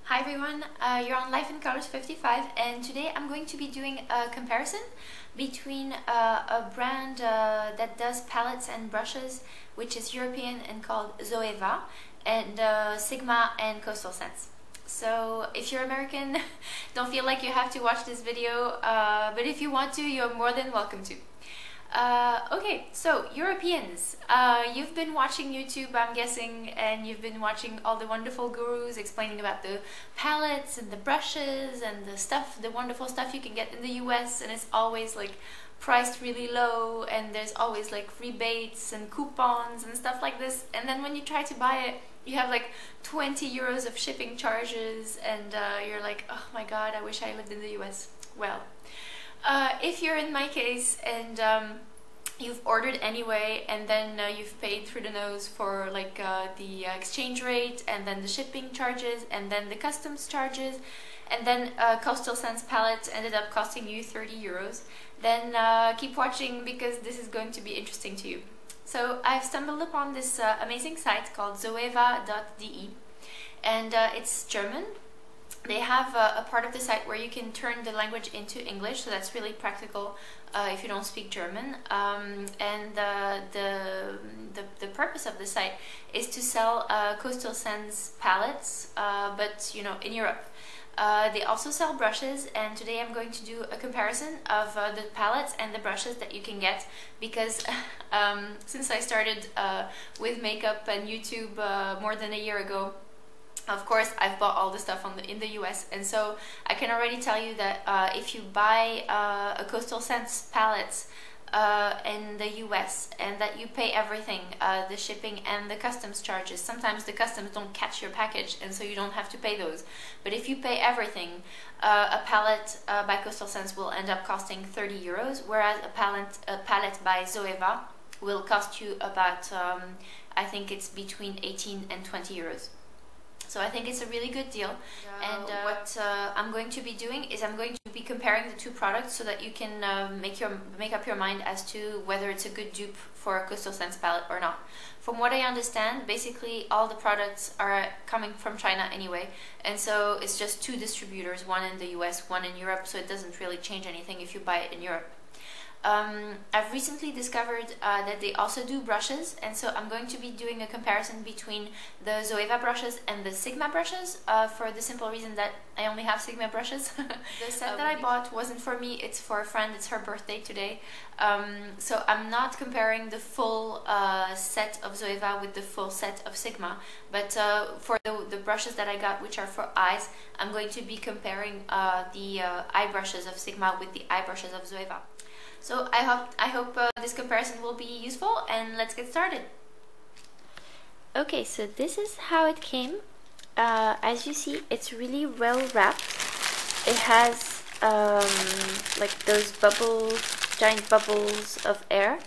Hi everyone, you're on Life in Colors 55 and today I'm going to be doing a comparison between a brand that does palettes and brushes, which is European and called Zoeva, and Sigma and Coastal Scents. So if you're American, don't feel like you have to watch this video, but if you want to, you're more than welcome to. Okay, so Europeans, you've been watching YouTube, I'm guessing, and you've been watching all the wonderful gurus explaining about the palettes and the brushes and the stuff, the wonderful stuff you can get in the US, and it's always like priced really low, and there's always like rebates and coupons and stuff like this. And then when you try to buy it, you have like 20 euros of shipping charges, and you're like, oh my god, I wish I lived in the US. Well, if you're in my case and you've ordered anyway, and then you've paid through the nose for like the exchange rate, and then the shipping charges, and then the customs charges, and then Coastal Scents palette ended up costing you 30 euros, then keep watching because this is going to be interesting to you. So I've stumbled upon this amazing site called zoeva.de, and it's German. They have a part of the site where you can turn the language into English, so that's really practical if you don't speak German. And the purpose of the site is to sell Coastal Scents palettes, but you know, in Europe. They also sell brushes, and today I'm going to do a comparison of the palettes and the brushes that you can get, because since I started with makeup and YouTube more than a year ago, of course, I've bought all the stuff in the US, and so I can already tell you that if you buy a Coastal Scents palette in the US, and that you pay everything, the shipping and the customs charges. Sometimes the customs don't catch your package, and so you don't have to pay those. But if you pay everything, a palette by Coastal Scents will end up costing 30 euros, whereas a palette by Zoeva will cost you about, I think it's between 18 and 20 euros. So I think it's a really good deal, and what I'm going to be doing is I'm going to be comparing the two products so that you can make up your mind as to whether it's a good dupe for a Coastal Scents palette or not. From what I understand, basically all the products are coming from China anyway, and so it's just two distributors, one in the US, one in Europe, so it doesn't really change anything if you buy it in Europe. I've recently discovered that they also do brushes, and so I'm going to be doing a comparison between the Zoeva brushes and the Sigma brushes, for the simple reason that I only have Sigma brushes. The set that I bought wasn't for me, it's for a friend, it's her birthday today. So I'm not comparing the full set of Zoeva with the full set of Sigma, but for the brushes that I got, which are for eyes, I'm going to be comparing the eye brushes of Sigma with the eye brushes of Zoeva. So I hope this comparison will be useful, and let's get started. Okay, so this is how it came. As you see, it's really well wrapped. It has like those bubbles, giant bubbles of air,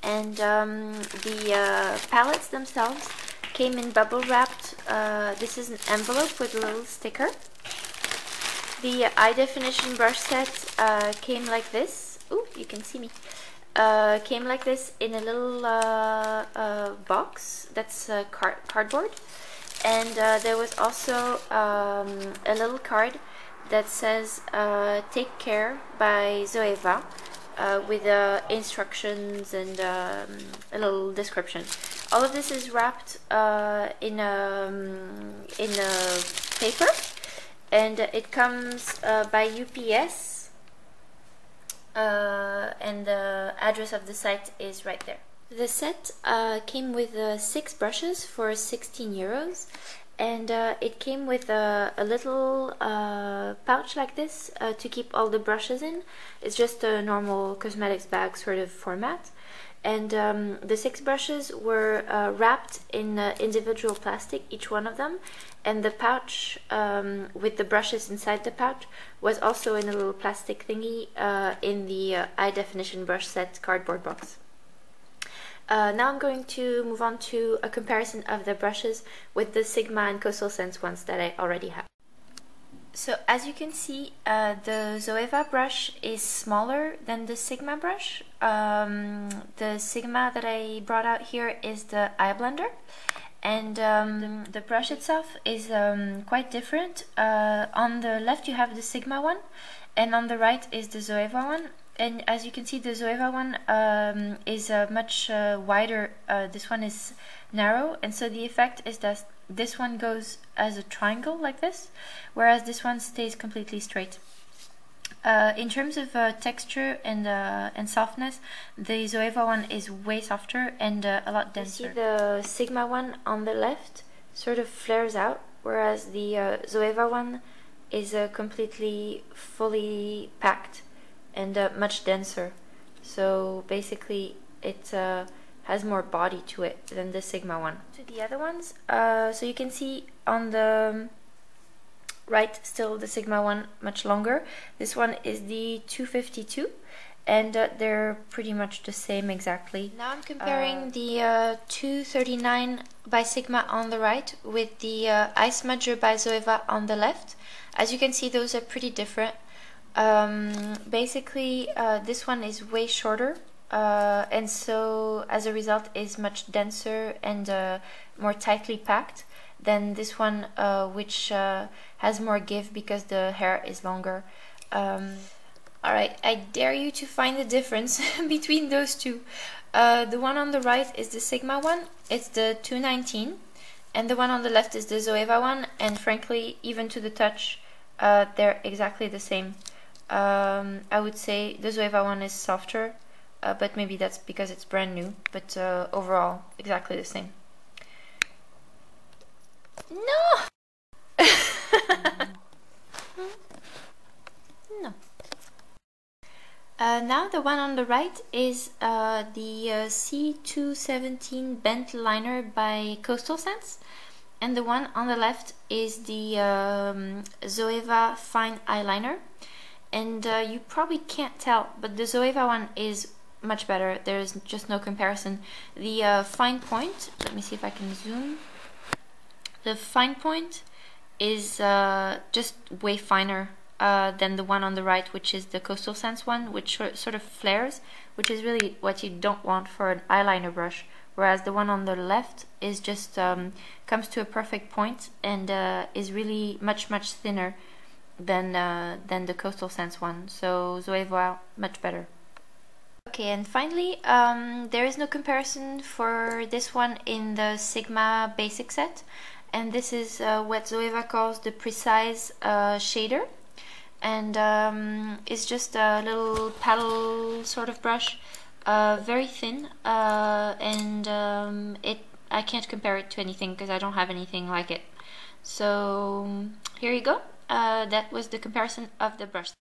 and the palettes themselves came in bubble wrapped. This is an envelope with a little sticker. The high definition brush set came like this. Ooh, you can see me. Came like this in a little box that's cardboard, and there was also a little card that says "Take Care" by Zoeva, with instructions and a little description. All of this is wrapped in a paper, and it comes by UPS. And the address of the site is right there. The set came with 6 brushes for 16 euros, and it came with a little pouch like this to keep all the brushes in. It's just a normal cosmetics bag sort of format, and the 6 brushes were wrapped in individual plastic, each one of them, and the pouch with the brushes inside the pouch was also in a little plastic thingy in the high definition brush set cardboard box. Now I'm going to move on to a comparison of the brushes with the Sigma and Coastal Scents ones that I already have. So as you can see, the Zoeva brush is smaller than the Sigma brush. The Sigma that I brought out here is the eye blender, and the brush itself is quite different. On the left you have the Sigma one, and on the right is the Zoeva one. And as you can see, the Zoeva one is much wider. This one is narrow, and so the effect is that this one goes as a triangle like this, whereas this one stays completely straight. In terms of texture and softness, the Zoeva one is way softer and a lot denser. You see the Sigma one on the left sort of flares out, whereas the Zoeva one is completely fully packed and much denser. So basically it has more body to it than the Sigma one. To the other ones, so you can see on the right still the Sigma one much longer. This one is the 252, and they're pretty much the same exactly. Now I'm comparing the 239 by Sigma on the right with the Ice Smudger by Zoeva on the left. As you can see, those are pretty different. Basically this one is way shorter, and so as a result is much denser and more tightly packed than this one, which has more give because the hair is longer. Alright, I dare you to find the difference between those two. The one on the right is the Sigma one, it's the 219, and the one on the left is the Zoeva one, and frankly, even to the touch, they're exactly the same. I would say the Zoeva one is softer, but maybe that's because it's brand new, but overall, exactly the same. No! No. Now the one on the right is the C217 Bent Liner by Coastal Scents, and the one on the left is the Zoeva Fine Eyeliner. And you probably can't tell, but the Zoeva one is much better. There's just no comparison. The fine point, let me see if I can zoom. The fine point is just way finer than the one on the right, which is the Coastal Scents one, which sort of flares, which is really what you don't want for an eyeliner brush. Whereas the one on the left is just comes to a perfect point and is really much thinner than the Coastal Scents one. So Zoeva much better. Okay, and finally, there is no comparison for this one in the Sigma basic set, and this is what Zoeva calls the precise shader, and it's just a little paddle sort of brush, very thin, and I can't compare it to anything because I don't have anything like it. So here you go. That was the comparison of the brush.